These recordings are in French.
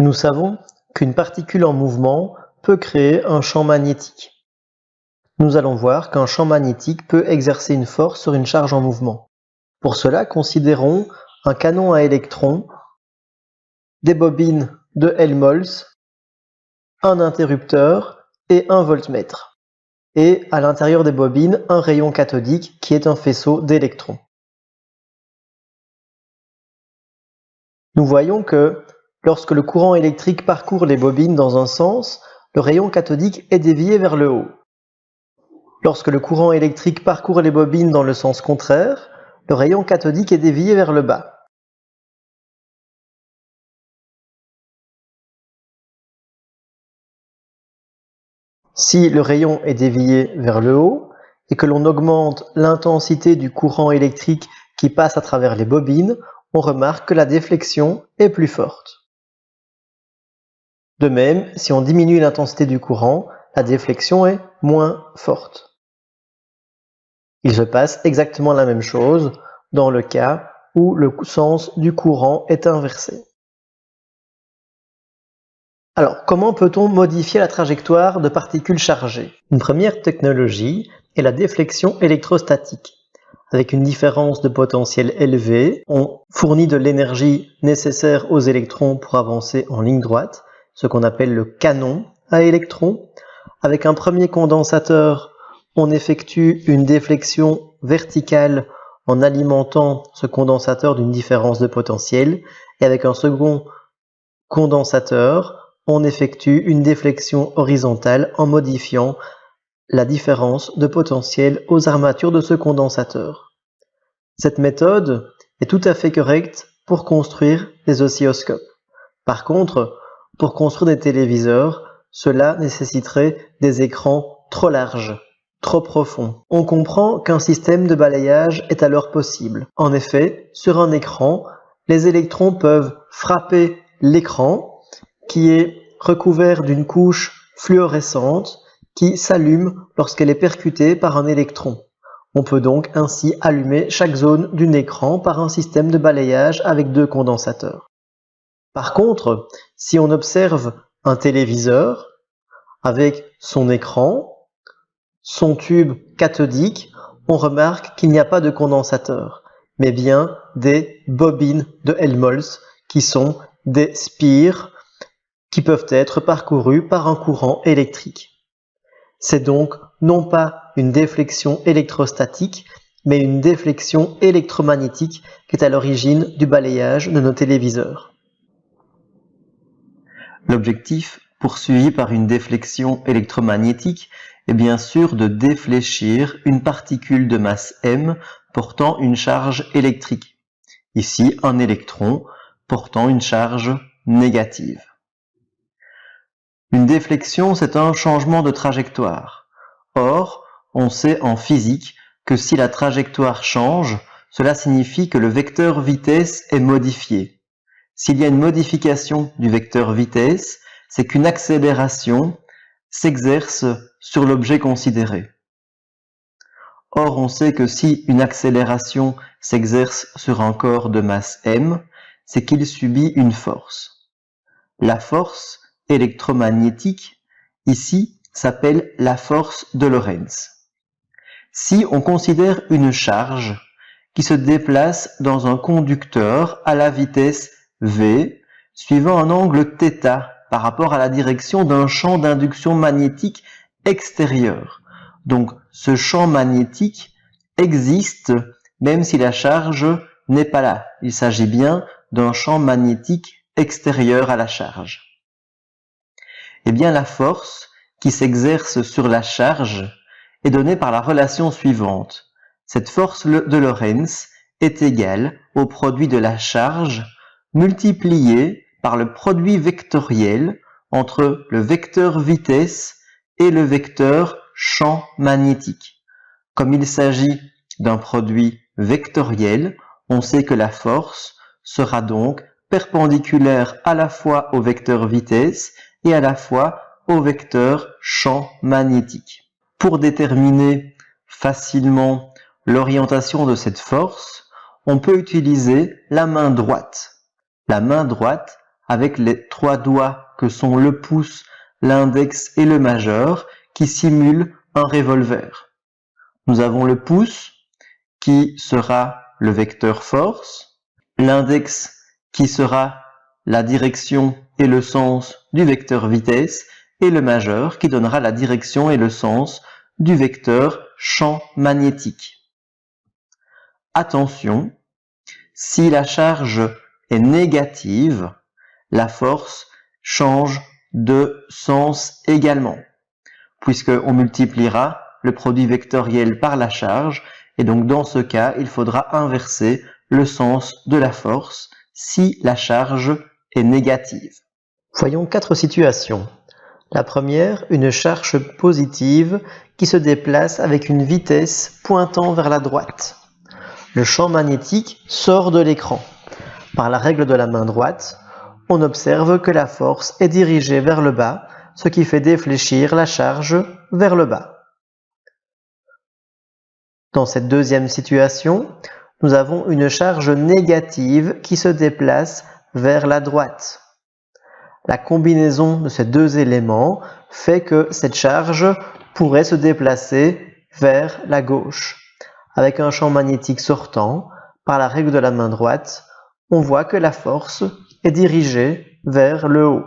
Nous savons qu'une particule en mouvement peut créer un champ magnétique. Nous allons voir qu'un champ magnétique peut exercer une force sur une charge en mouvement. Pour cela, considérons un canon à électrons, des bobines de Helmholtz, un interrupteur et un voltmètre. Et à l'intérieur des bobines, un rayon cathodique qui est un faisceau d'électrons. Nous voyons que lorsque le courant électrique parcourt les bobines dans un sens, le rayon cathodique est dévié vers le haut. Lorsque le courant électrique parcourt les bobines dans le sens contraire, le rayon cathodique est dévié vers le bas. Si le rayon est dévié vers le haut et que l'on augmente l'intensité du courant électrique qui passe à travers les bobines, on remarque que la déflexion est plus forte. De même, si on diminue l'intensité du courant, la déflexion est moins forte. Il se passe exactement la même chose dans le cas où le sens du courant est inversé. Alors, comment peut-on modifier la trajectoire de particules chargées? Une première technologie est la déflexion électrostatique. Avec une différence de potentiel élevée, on fournit de l'énergie nécessaire aux électrons pour avancer en ligne droite, ce qu'on appelle le canon à électrons. Avec un premier condensateur, on effectue une déflexion verticale en alimentant ce condensateur d'une différence de potentiel. Et avec un second condensateur, on effectue une déflexion horizontale en modifiant la différence de potentiel aux armatures de ce condensateur. Cette méthode est tout à fait correcte pour construire des oscilloscopes. Par contre, pour construire des téléviseurs, cela nécessiterait des écrans trop larges, trop profonds. On comprend qu'un système de balayage est alors possible. En effet, sur un écran, les électrons peuvent frapper l'écran qui est recouvert d'une couche fluorescente qui s'allume lorsqu'elle est percutée par un électron. On peut donc ainsi allumer chaque zone d'un écran par un système de balayage avec 2 condensateurs. Par contre, si on observe un téléviseur avec son écran, son tube cathodique, on remarque qu'il n'y a pas de condensateur, mais bien des bobines de Helmholtz qui sont des spires qui peuvent être parcourus par un courant électrique. C'est donc non pas une déflexion électrostatique, mais une déflexion électromagnétique qui est à l'origine du balayage de nos téléviseurs. L'objectif poursuivi par une déflexion électromagnétique est bien sûr de défléchir une particule de masse m portant une charge électrique. Ici, un électron portant une charge négative. Une déflexion, c'est un changement de trajectoire. Or, on sait en physique que si la trajectoire change, cela signifie que le vecteur vitesse est modifié. S'il y a une modification du vecteur vitesse, c'est qu'une accélération s'exerce sur l'objet considéré. Or, on sait que si une accélération s'exerce sur un corps de masse m, c'est qu'il subit une force. La force électromagnétique, ici, s'appelle la force de Lorentz. Si on considère une charge qui se déplace dans un conducteur à la vitesse v, suivant un angle θ par rapport à la direction d'un champ d'induction magnétique extérieur. Donc, ce champ magnétique existe même si la charge n'est pas là. Il s'agit bien d'un champ magnétique extérieur à la charge. Eh bien, la force qui s'exerce sur la charge est donnée par la relation suivante. Cette force de Lorentz est égale au produit de la charge multiplié par le produit vectoriel entre le vecteur vitesse et le vecteur champ magnétique. Comme il s'agit d'un produit vectoriel, on sait que la force sera donc perpendiculaire à la fois au vecteur vitesse et à la fois au vecteur champ magnétique. Pour déterminer facilement l'orientation de cette force, on peut utiliser la main droite. La main droite avec les 3 doigts que sont le pouce, l'index et le majeur qui simulent un revolver. Nous avons le pouce qui sera le vecteur force, l'index qui sera la direction et le sens du vecteur vitesse et le majeur qui donnera la direction et le sens du vecteur champ magnétique. Attention, si la charge est négative, la force change de sens également, puisqu'on multipliera le produit vectoriel par la charge, et donc dans ce cas, il faudra inverser le sens de la force si la charge est négative. Voyons 4 situations. La première, une charge positive qui se déplace avec une vitesse pointant vers la droite. Le champ magnétique sort de l'écran. Par la règle de la main droite, on observe que la force est dirigée vers le bas, ce qui fait défléchir la charge vers le bas. Dans cette deuxième situation, nous avons une charge négative qui se déplace vers la droite. La combinaison de ces deux éléments fait que cette charge pourrait se déplacer vers la gauche. Avec un champ magnétique sortant, par la règle de la main droite, on voit que la force est dirigée vers le haut.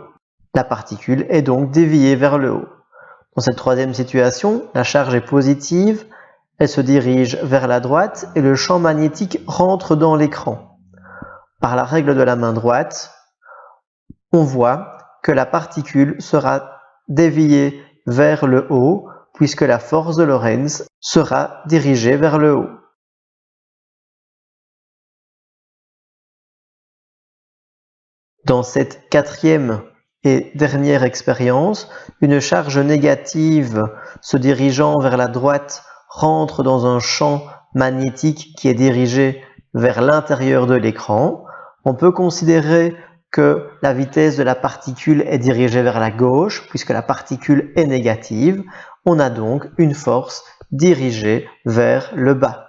La particule est donc déviée vers le haut. Dans cette troisième situation, la charge est positive, elle se dirige vers la droite et le champ magnétique rentre dans l'écran. Par la règle de la main droite, on voit que la particule sera déviée vers le haut puisque la force de Lorentz sera dirigée vers le haut. Dans cette quatrième et dernière expérience, une charge négative se dirigeant vers la droite rentre dans un champ magnétique qui est dirigé vers l'intérieur de l'écran. On peut considérer que la vitesse de la particule est dirigée vers la gauche puisque la particule est négative. On a donc une force dirigée vers le bas.